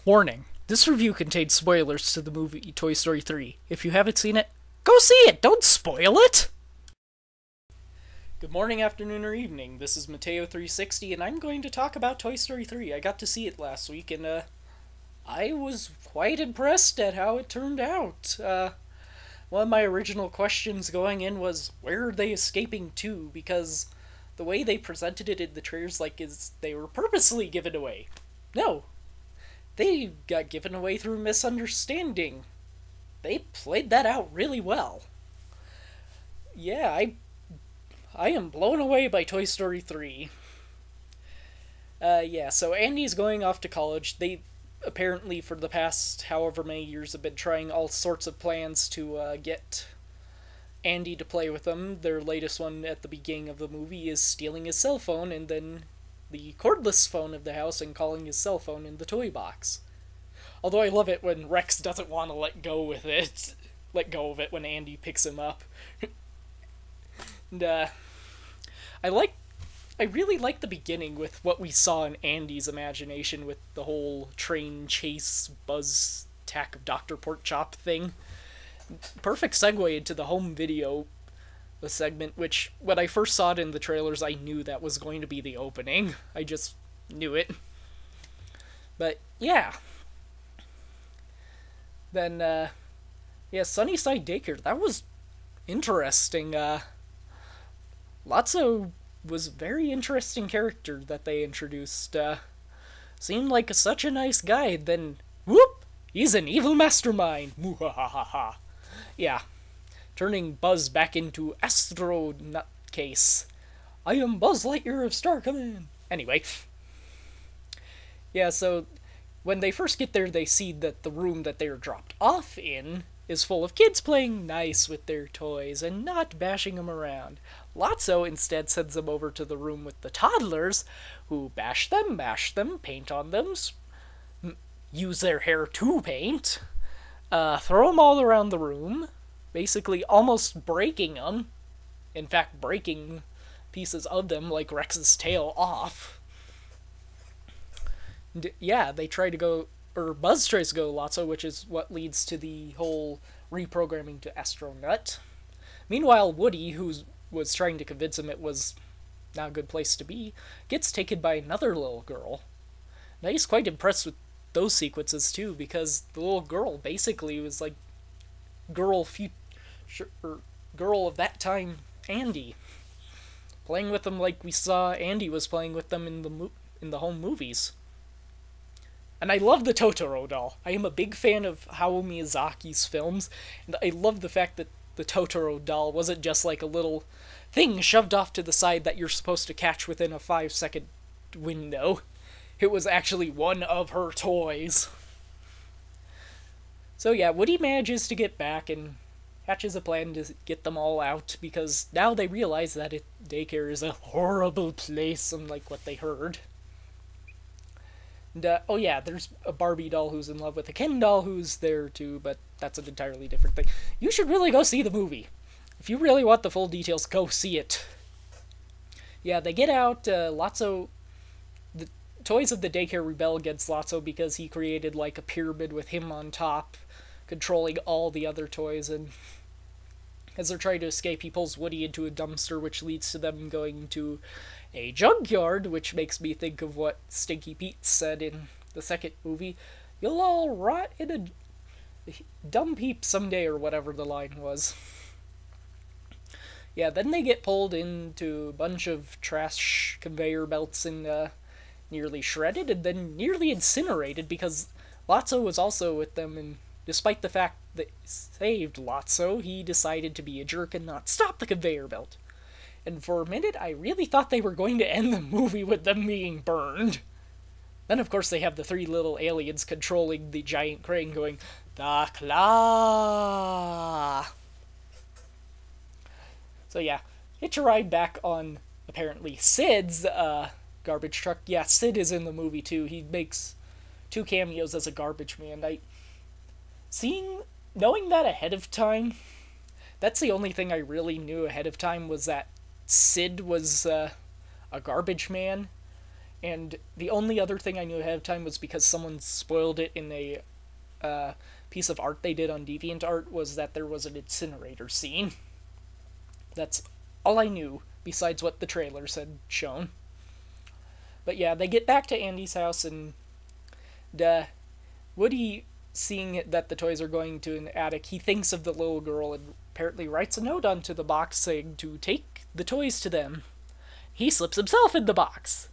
Warning. This review contains spoilers to the movie Toy Story 3. If you haven't seen it, go see it! Don't spoil it! Good morning, afternoon, or evening. This is Mateo360, and I'm going to talk about Toy Story 3. I got to see it last week, and, I was quite impressed at how it turned out. One of my original questions going in was, where are they escaping to? Because the way they presented it in the trailers, is they were purposely given away. No. They got given away through misunderstanding. They played that out really well. Yeah, I am blown away by Toy Story 3. So Andy's going off to college. They apparently, for the past however many years, have been trying all sorts of plans to get Andy to play with them. Their latest one at the beginning of the movie is stealing his cell phone and then the cordless phone of the house and calling his cell phone in the toy box. Although I love it when Rex doesn't want to let go of it when Andy picks him up. And, I really like the beginning with what we saw in Andy's imagination with the whole train chase Buzz attack of Dr. Porkchop thing. Perfect segue into the home video segment, which, when I first saw it in the trailers, I knew that was going to be the opening. I just knew it. But, yeah. Then, Sunnyside Daycare, that was interesting. Lotso was a very interesting character that they introduced. Seemed like such a nice guy, then, whoop! He's an evil mastermind! Muhahaha. Yeah. Turning Buzz back into Astro Nutcase. I am Buzz Lightyear of Star Command! Anyway. Yeah, so when they first get there, they see that the room that they are dropped off in is full of kids playing nice with their toys and not bashing them around. Lotso instead sends them over to the room with the toddlers, who bash them, mash them, paint on them, use their hair to paint, throw them all around the room, basically almost breaking them. In fact, breaking pieces of them, like Rex's tail, off. Yeah, they try to go, or Buzz tries to go Lotso, which is what leads to the whole reprogramming to Astronut. Meanwhile, Woody, who was trying to convince him it was not a good place to be, gets taken by another little girl. Now he's quite impressed with those sequences too, because the little girl basically was like girl of that time Andy, playing with them like we saw Andy was playing with them in the home movies. And I love the Totoro doll. I am a big fan of Hayao Miyazaki's films, and I love the fact that the Totoro doll wasn't just like a little thing shoved off to the side that you're supposed to catch within a 5-second window. It was actually one of her toys. So yeah, Woody manages to get back and hatches a plan to get them all out, because now they realize that daycare is a horrible place, unlike what they heard. And, there's a Barbie doll who's in love with a Ken doll who's there too, but that's an entirely different thing. You should really go see the movie. If you really want the full details, go see it. Yeah, they get out, Lotso. The toys of the daycare rebel against Lotso because he created, like, a pyramid with him on top, controlling all the other toys, and as they're trying to escape, he pulls Woody into a dumpster, which leads to them going to a junkyard, which makes me think of what Stinky Pete said in the second movie. You'll all rot in a dump heap someday, or whatever the line was. Yeah, then they get pulled into a bunch of trash conveyor belts and nearly shredded, and then nearly incinerated, because Lotso was also with them, and despite the fact that he saved Lotso, he decided to be a jerk and not stop the conveyor belt. And for a minute, I really thought they were going to end the movie with them being burned. Then, of course, they have the three little aliens controlling the giant crane going, "The Claw!" So yeah, hitch a ride back on, apparently, Sid's garbage truck. Yeah, Sid is in the movie too. He makes 2 cameos as a garbage man. Knowing that ahead of time, that's the only thing I really knew ahead of time, was that Sid was a garbage man. And the only other thing I knew ahead of time was because someone spoiled it in a uh, piece of art they did on DeviantArt, was that there was an incinerator scene. That's all I knew, besides what the trailers had shown. But yeah, they get back to Andy's house, and Woody, seeing that the toys are going to an attic, he thinks of the little girl and apparently writes a note onto the box saying to take the toys to them. He slips himself in the box.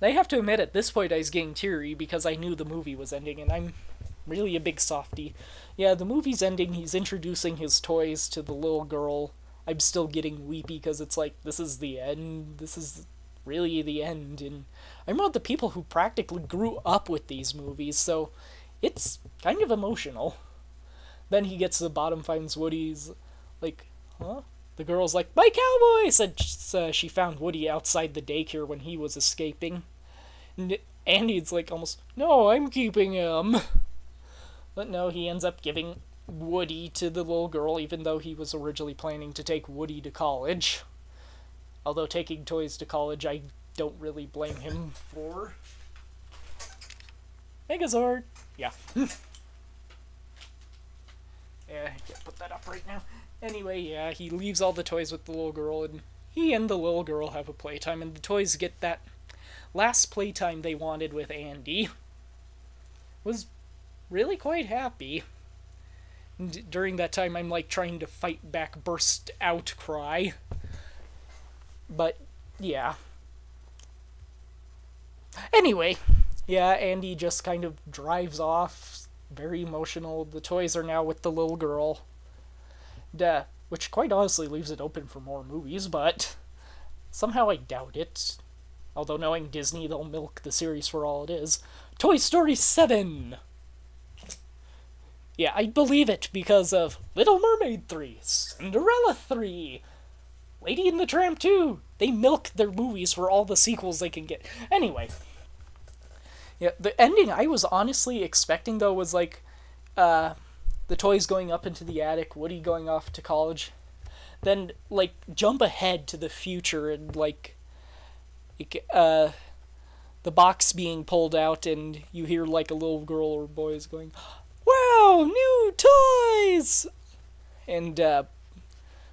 I have to admit, at this point I was getting teary because I knew the movie was ending, and I'm really a big softie. Yeah, the movie's ending, he's introducing his toys to the little girl. I'm still getting weepy because it's like, this is the end. This is really the end. And I'm one of the people who practically grew up with these movies, so it's kind of emotional. Then he gets to the bottom, finds Woody's, like, huh? The girl's like, my cowboy! Said she found Woody outside the daycare when he was escaping. And Andy's like, almost, no, I'm keeping him. But no, he ends up giving Woody to the little girl, even though he was originally planning to take Woody to college. Although taking toys to college, I don't really blame him for. Megazord! Yeah. Yeah, I can't put that up right now. Anyway, yeah, he leaves all the toys with the little girl, and he and the little girl have a playtime, and the toys get that last playtime they wanted with Andy. Was really quite happy. And during that time, I'm like trying to fight back burst out cry. But, yeah. Anyway, yeah, Andy just kind of drives off, very emotional. The toys are now with the little girl. Which quite honestly leaves it open for more movies, but somehow I doubt it. Although knowing Disney, they'll milk the series for all it is. Toy Story 7! Yeah, I believe it because of Little Mermaid 3, Cinderella 3, Lady and the Tramp 2. They milk their movies for all the sequels they can get. Anyway. Yeah, the ending I was honestly expecting, though, was like, the toys going up into the attic, Woody going off to college, then, like, jump ahead to the future and, like, the box being pulled out and you hear, like, a little girl or boys going, wow, new toys! And,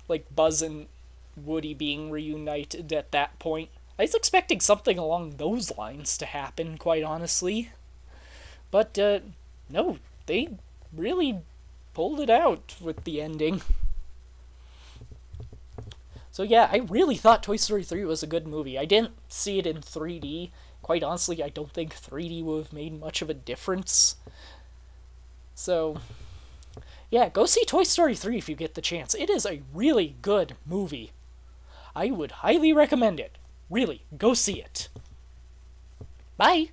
like, Buzz and Woody being reunited at that point. I was expecting something along those lines to happen, quite honestly. But, no, they really pulled it out with the ending. So yeah, I really thought Toy Story 3 was a good movie. I didn't see it in 3D. Quite honestly, I don't think 3D would have made much of a difference. So, yeah, go see Toy Story 3 if you get the chance. It is a really good movie. I would highly recommend it. Really, go see it. Bye!